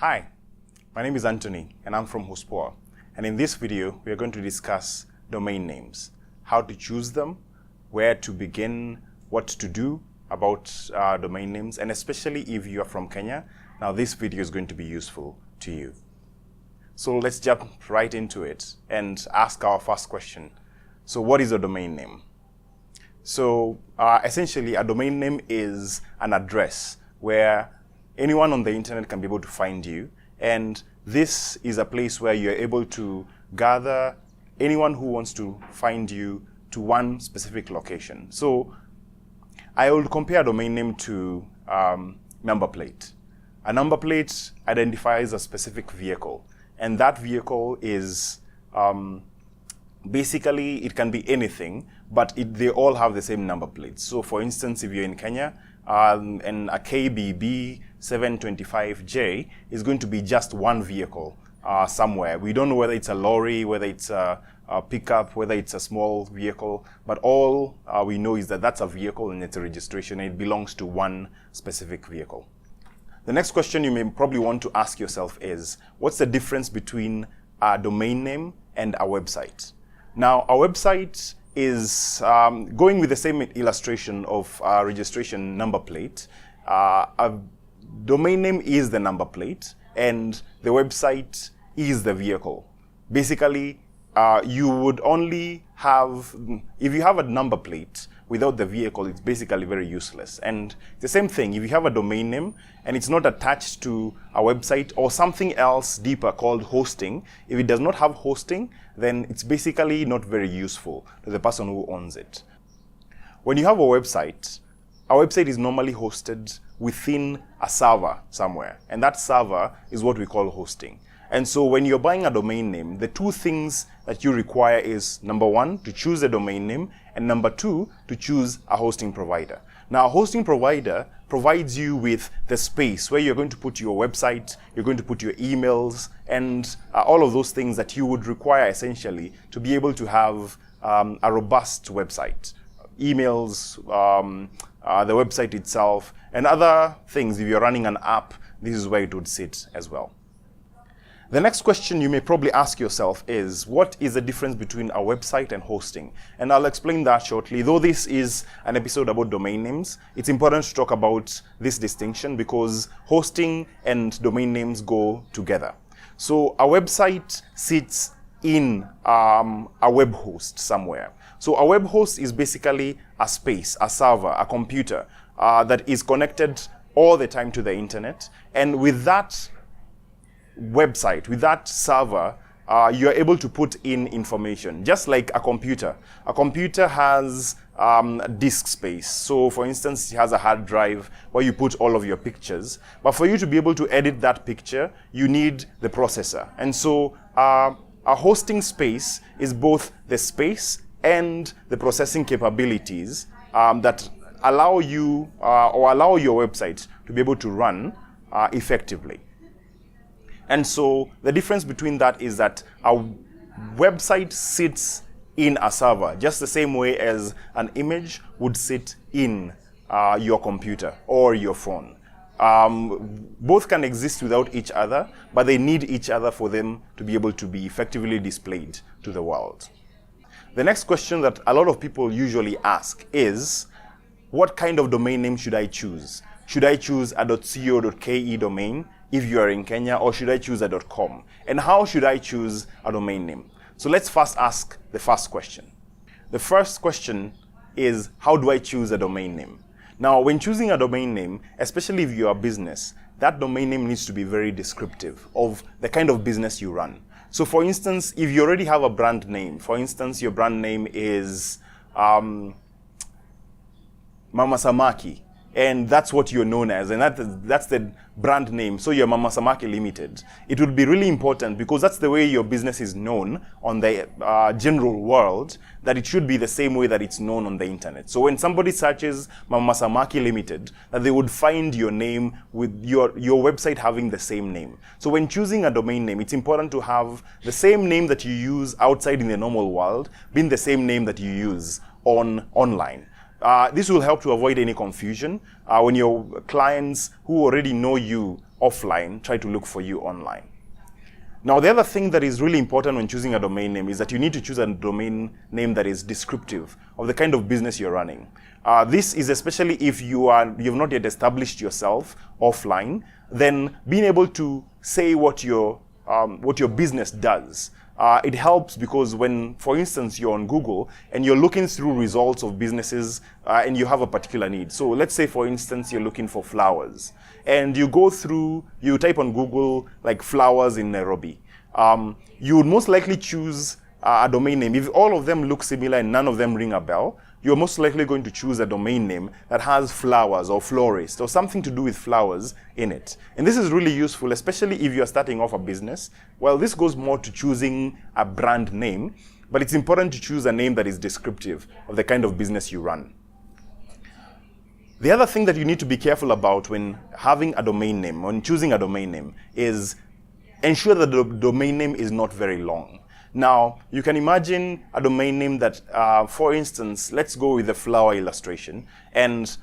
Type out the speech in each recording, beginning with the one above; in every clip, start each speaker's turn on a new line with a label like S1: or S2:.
S1: Hi, my name is Anthony and I'm from Hospoa, and in this video we are going to discuss domain names, how to choose them, where to begin, what to do about domain names, and especially if you are from Kenya, now this video is going to be useful to you. So let's jump right into it and ask our first question. So what is a domain name? So essentially a domain name is an address where anyone on the internet can be able to find you, and this is a place where you're able to gather anyone who wants to find you to one specific location. So I will compare a domain name to number plate. A number plate identifies a specific vehicle, and that vehicle is basically, it can be anything, but they all have the same number plates. So for instance, if you're in Kenya, and a KBB 725J is going to be just one vehicle somewhere. We don't know whether it's a lorry, whether it's a pickup, whether it's a small vehicle, but all we know is that that's a vehicle and it's a registration and it belongs to one specific vehicle. The next question you may probably want to ask yourself is, what's the difference between a domain name and a website? Now, a website is going with the same illustration of registration number plate. A domain name is the number plate and the website is the vehicle. Basically, you would only have, if you have a number plate without the vehicle, it's basically very useless. And the same thing, if you have a domain name and it's not attached to a website or something else deeper called hosting, if it does not have hosting, then it's basically not very useful to the person who owns it. When you have a website is normally hosted within a server somewhere, and that server is what we call hosting. And so when you're buying a domain name, the two things that you require is, number one, to choose a domain name, and number two, to choose a hosting provider. Now, a hosting provider provides you with the space where you're going to put your website, you're going to put your emails, and all of those things that you would require essentially to be able to have a robust website. Emails, the website itself, and other things. If you're running an app, this is where it would sit as well. The next question you may probably ask yourself is, what is the difference between a website and hosting? And I'll explain that shortly. Though this is an episode about domain names, it's important to talk about this distinction because hosting and domain names go together. So a website sits in a web host somewhere. So a web host is basically a space, a server, a computer that is connected all the time to the internet. And with that website, with that server, you're able to put in information, just like a computer. A computer has disk space. So for instance, it has a hard drive where you put all of your pictures. But for you to be able to edit that picture, you need the processor. And so a hosting space is both the space and the processing capabilities that allow you or allow your website to be able to run effectively. And so the difference between that is that a website sits in a server, just the same way as an image would sit in your computer or your phone. Both can exist without each other, but they need each other for them to be able to be effectively displayed to the world. The next question that a lot of people usually ask is, what kind of domain name should I choose? Should I choose a .co.ke domain if you are in Kenya, or should I choose a .com? And how should I choose a domain name? So let's first ask the first question. The first question is, how do I choose a domain name? Now, when choosing a domain name, especially if you are a business, that domain name needs to be very descriptive of the kind of business you run. So for instance, if you already have a brand name, for instance, your brand name is Mama Samaki, and that's what you're known as, and that's the brand name, so you're Mama Samaki Limited. It would be really important, because that's the way your business is known on the general world, that it should be the same way that it's known on the internet. So when somebody searches Mama Samaki Limited, that they would find your name with your website having the same name. So when choosing a domain name, it's important to have the same name that you use outside in the normal world being the same name that you use online. This will help to avoid any confusion when your clients who already know you offline try to look for you online. Now, the other thing that is really important when choosing a domain name is that you need to choose a domain name that is descriptive of the kind of business you're running. This is especially if you've not yet established yourself offline, then being able to say what your business does. It helps because when, for instance, you're on Google and you're looking through results of businesses and you have a particular need. So let's say, for instance, you're looking for flowers and you type on Google like flowers in Nairobi. You would most likely choose a domain name. If all of them look similar and none of them ring a bell, you're most likely going to choose a domain name that has flowers or florist or something to do with flowers in it. And this is really useful, especially if you're starting off a business. Well, this goes more to choosing a brand name, but it's important to choose a name that is descriptive of the kind of business you run. The other thing that you need to be careful about when having a domain name, when choosing a domain name, is ensure that the domain name is not very long. Now, you can imagine a domain name that, for instance, let's go with the flower illustration, and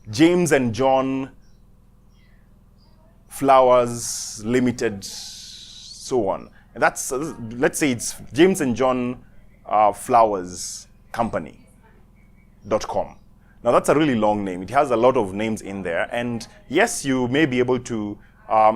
S1: James and John Flowers Limited, so on. And that's, let's say it's James and John Flowers Company.com. Now, that's a really long name. It has a lot of names in there. And yes, you may be able to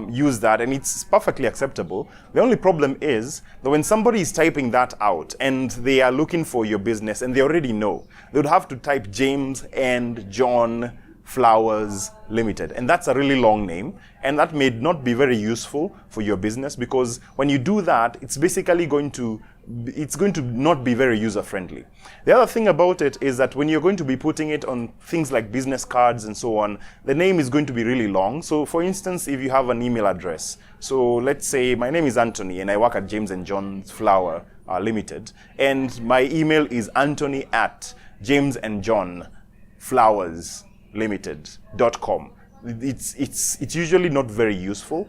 S1: use that, and it's perfectly acceptable. The only problem is that when somebody is typing that out and they are looking for your business and they already know, they would have to type James and John Flowers Limited. And that's a really long name. And that may not be very useful for your business because when you do that, it's basically going to not be very user-friendly. The other thing about it is that when you're going to be putting it on things like business cards and so on, the name is going to be really long. So for instance, if you have an email address, so let's say my name is Anthony and I work at James and John Flower Limited, and my email is anthony@jamesandjohnflowerslimited.com. It's usually not very useful.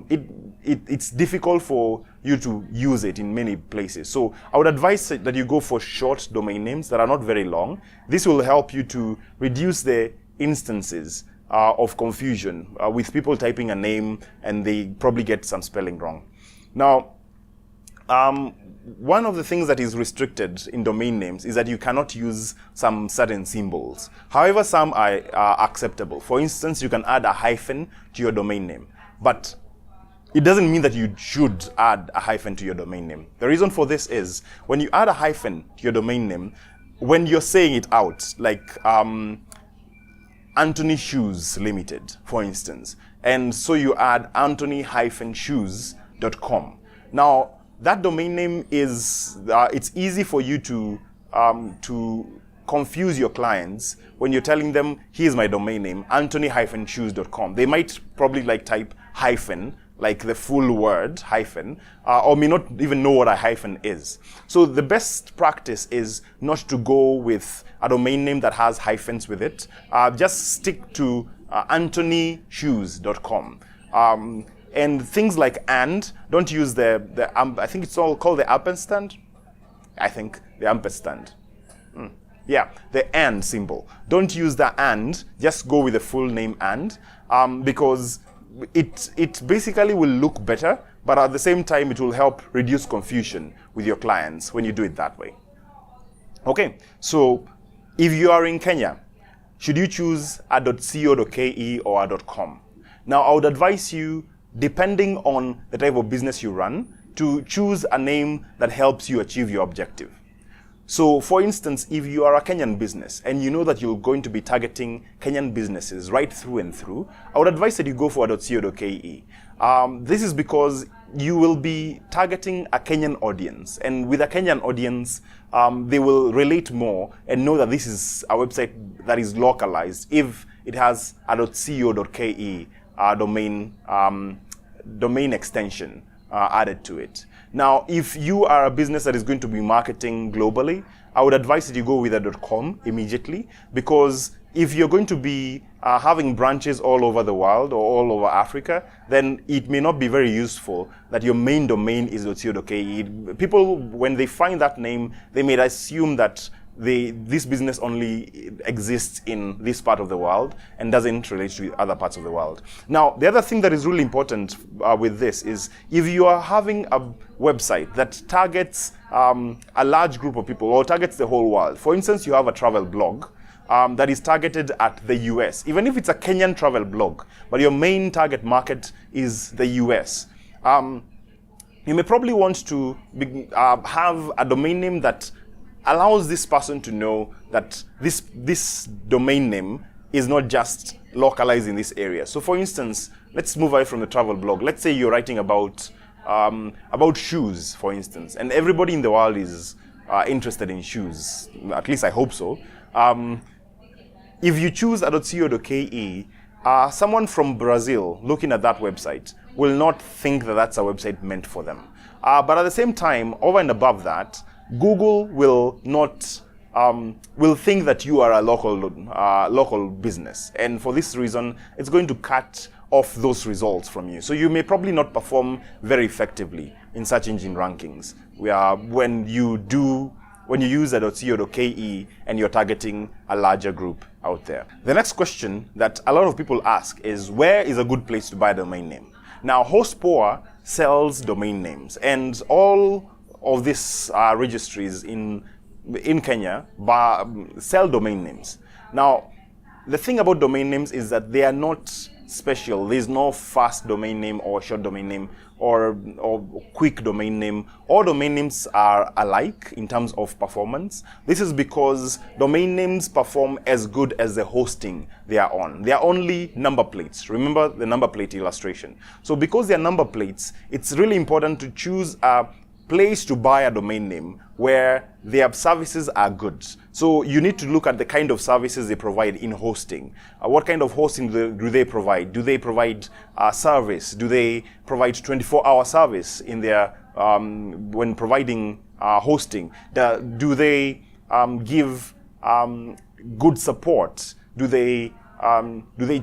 S1: It's difficult for you to use it in many places. So I would advise that you go for short domain names that are not very long. This will help you to reduce the instances of confusion with people typing a name and they probably get some spelling wrong. Now, one of the things that is restricted in domain names is that you cannot use some certain symbols. However, some are acceptable. For instance, you can add a hyphen to your domain name, but it doesn't mean that you should add a hyphen to your domain name. The reason for this is when you add a hyphen to your domain name, when you're saying it out, like Anthony Shoes Limited, for instance, and so you add anthony-shoes.com. Now, that domain name is, it's easy for you to confuse your clients when you're telling them, here's my domain name, anthony-shoes.com. They might probably like type hyphen, like the full word, hyphen, or may not even know what a hyphen is. So the best practice is not to go with a domain name that has hyphens with it. Just stick to anthonyshoes.com. And things like and, don't use I think it's all called the ampersand. I think the ampersand. Yeah, the and symbol. Don't use the and, just go with the full name and, because it basically will look better, but at the same time, it will help reduce confusion with your clients when you do it that way. Okay, so if you are in Kenya, should you choose a .co.ke or a .com? Now, I would advise you, depending on the type of business you run, to choose a name that helps you achieve your objective. So, for instance, if you are a Kenyan business and you know that you're going to be targeting Kenyan businesses right through and through, I would advise that you go for a .co.ke. This is because you will be targeting a Kenyan audience, and with a Kenyan audience, they will relate more and know that this is a website that is localized if it has a .co.ke domain extension added to it. Now, if you are a business that is going to be marketing globally, I would advise that you go with a .com immediately, because if you're going to be having branches all over the world or all over Africa, then it may not be very useful that your main domain is .co.ke. People, when they find that name, they may assume that this business only exists in this part of the world and doesn't relate to other parts of the world. Now, the other thing that is really important with this is if you are having a website that targets a large group of people or targets the whole world. For instance, you have a travel blog that is targeted at the US, even if it's a Kenyan travel blog, but your main target market is the US. You may probably want to have a domain name that allows this person to know that this domain name is not just localized in this area. So for instance, let's move away from the travel blog. Let's say you're writing about shoes, for instance, and everybody in the world is interested in shoes. At least I hope so. If you choose .co.ke, someone from Brazil looking at that website will not think that that's a website meant for them. But at the same time, over and above that, Google will not will think that you are a local business, and for this reason, it's going to cut off those results from you. So you may probably not perform very effectively in search engine rankings when you use a .co.ke and you're targeting a larger group out there. The next question that a lot of people ask is, where is a good place to buy a domain name? Now, HostPoa sells domain names, and all of these registries in Kenya sell domain names. Now, the thing about domain names is that they are not special. There's no fast domain name or short domain name or quick domain name. All domain names are alike in terms of performance. This is because domain names perform as good as the hosting they are on. They are only number plates. Remember the number plate illustration. So because they are number plates, it's really important to choose a place to buy a domain name where their services are good. So you need to look at the kind of services they provide in hosting. What kind of hosting do they provide? Do they provide service? Do they provide 24-hour service in their when providing hosting? Do they give good support? Do they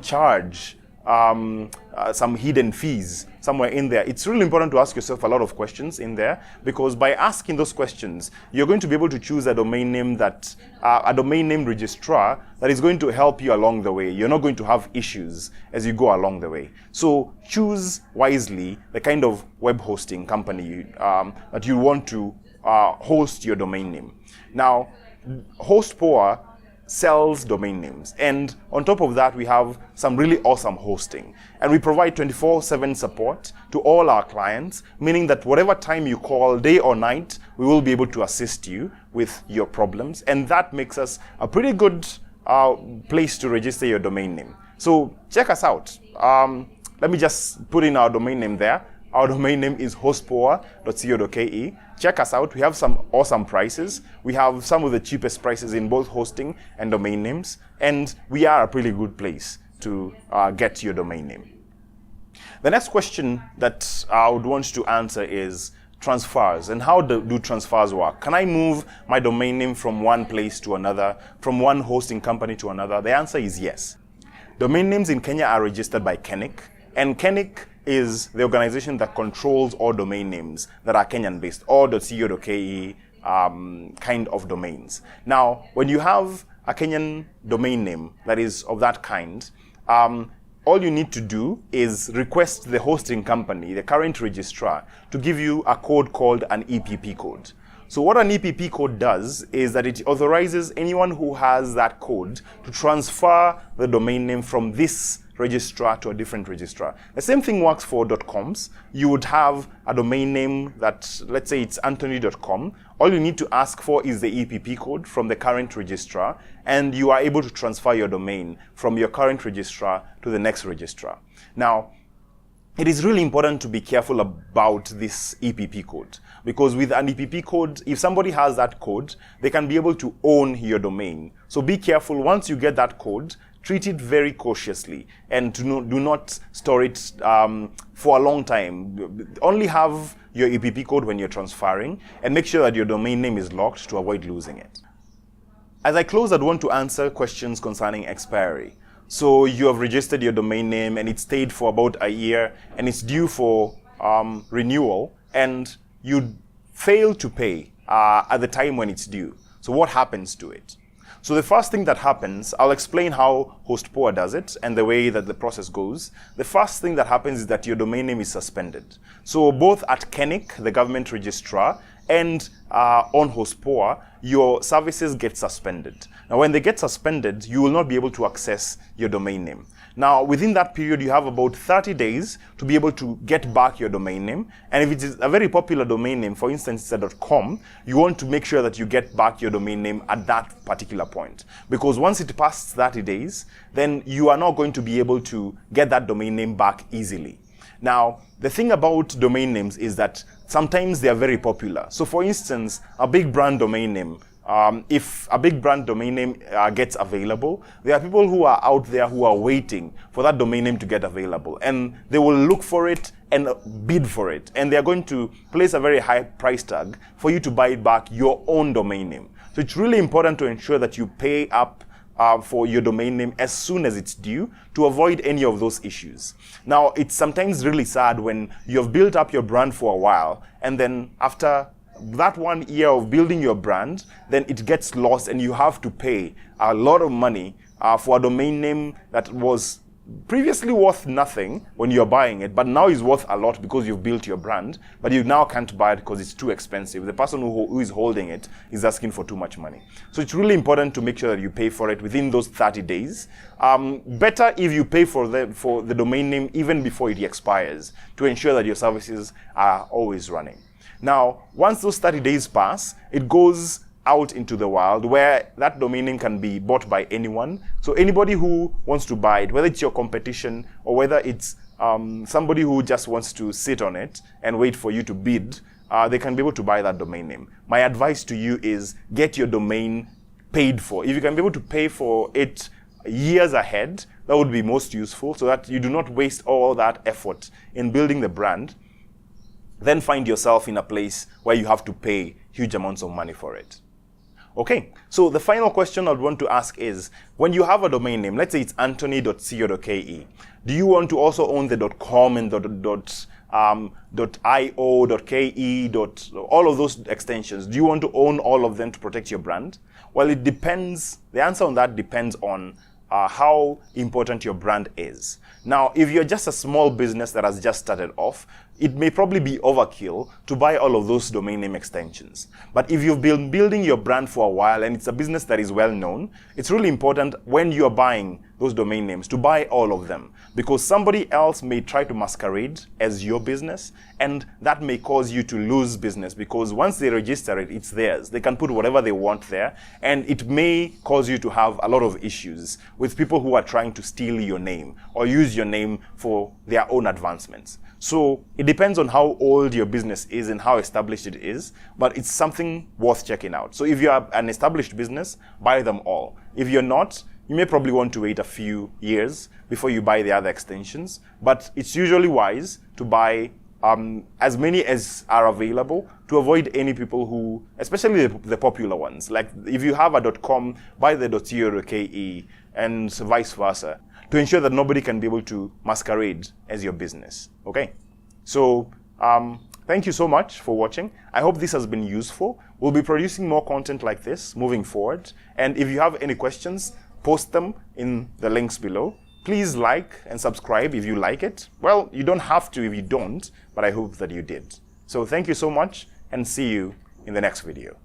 S1: charge some hidden fees somewhere in there? It's really important to ask yourself a lot of questions in there, because by asking those questions, you're going to be able to choose a domain name a domain name registrar that is going to help you along the way. You're not going to have issues as you go along the way. So choose wisely the kind of web hosting company that you want to host your domain name. Now, HostPoa sells domain names, and on top of that we have some really awesome hosting, and we provide 24/7 support to all our clients, meaning that whatever time you call, day or night, we will be able to assist you with your problems, and that makes us a pretty good place to register your domain name. So check us out. Let me just put in our domain name there. Our domain name is hostpoa.co.ke. Check us out. We have some awesome prices. We have some of the cheapest prices in both hosting and domain names, and we are a pretty good place to get your domain name. The next question that I would want to answer is transfers, and how do transfers work? Can I move my domain name from one place to another, from one hosting company to another? The answer is yes. Domain names in Kenya are registered by KENIC, and KENIC is the organization that controls all domain names that are Kenyan-based, all .co.ke kind of domains. Now, when you have a Kenyan domain name that is of that kind, all you need to do is request the hosting company, the current registrar, to give you a code called an EPP code. So what an EPP code does is that it authorizes anyone who has that code to transfer the domain name from this registrar to a different registrar. The same thing works for .coms. You would have a domain name that, let's say it's anthony.com. All you need to ask for is the EPP code from the current registrar, and you are able to transfer your domain from your current registrar to the next registrar. Now, it is really important to be careful about this EPP code, because with an EPP code, if somebody has that code, they can be able to own your domain. So be careful. Once you get that code, treat it very cautiously, and do not store it for a long time. Only have your EPP code when you're transferring, and make sure that your domain name is locked to avoid losing it. As I close, I'd want to answer questions concerning expiry. So you have registered your domain name and it stayed for about a year and it's due for renewal, and you fail to pay at the time when it's due. So what happens to it? So the first thing that happens, I'll explain how HostPoa does it and the way that the process goes. The first thing that happens is that your domain name is suspended. So both at KENIC, the government registrar, and on HostPoa, your services get suspended. Now, when they get suspended, you will not be able to access your domain name. Now, within that period, you have about 30 days to be able to get back your domain name. And if it is a very popular domain name, for instance, it's a .com, you want to make sure that you get back your domain name at that particular point. Because once it passes 30 days, then you are not going to be able to get that domain name back easily. Now, the thing about domain names is that sometimes they are very popular. So for instance, a big brand domain name, if a big brand domain name gets available, there are people who are out there who are waiting for that domain name to get available. And they will look for it and bid for it. And they are going to place a very high price tag for you to buy back your own domain name. So it's really important to ensure that you pay up for your domain name as soon as it's due to avoid any of those issues. Now, it's sometimes really sad when you've built up your brand for a while and then after that 1 year of building your brand, then it gets lost and you have to pay a lot of money for a domain name that was previously worth nothing when you're buying it, but now is worth a lot because you've built your brand, but you now can't buy it because it's too expensive. The person who is holding it is asking for too much money. So it's really important to make sure that you pay for it within those 30 days. Better if you pay for the domain name even before it expires to ensure that your services are always running. Now, once those 30 days pass, it goes out into the wild where that domain name can be bought by anyone. So anybody who wants to buy it, whether it's your competition or whether it's somebody who just wants to sit on it and wait for you to bid, they can be able to buy that domain name. My advice to you is get your domain paid for. If you can be able to pay for it years ahead, that would be most useful so that you do not waste all that effort in building the brand, then find yourself in a place where you have to pay huge amounts of money for it. Okay, so the final question I'd want to ask is, when you have a domain name, let's say it's anthony.co.ke, do you want to also own the .com and .io, .ke, all of those extensions? Do you want to own all of them to protect your brand? Well, it depends. The answer on that depends on how important your brand is. Now, if you're just a small business that has just started off, it may probably be overkill to buy all of those domain name extensions. But if you've been building your brand for a while and it's a business that is well known, it's really important when you're buying those domain names to buy all of them, because somebody else may try to masquerade as your business, and that may cause you to lose business because once they register it, it's theirs. They can put whatever they want there, and it may cause you to have a lot of issues with people who are trying to steal your name or use your name for their own advancements. So it depends on how old your business is and how established it is, but it's something worth checking out. So if you are an established business, buy them all. If you're not, you may probably want to wait a few years before you buy the other extensions, but it's usually wise to buy as many as are available to avoid any people who, especially the popular ones. Like if you have a .com, buy the .co.ke and vice versa, to ensure that nobody can be able to masquerade as your business. Okay, so thank you so much for watching. I hope this has been useful. We'll be producing more content like this moving forward. And if you have any questions, post them in the links below. Please like and subscribe if you like it. Well, you don't have to if you don't, but I hope that you did. So thank you so much and see you in the next video.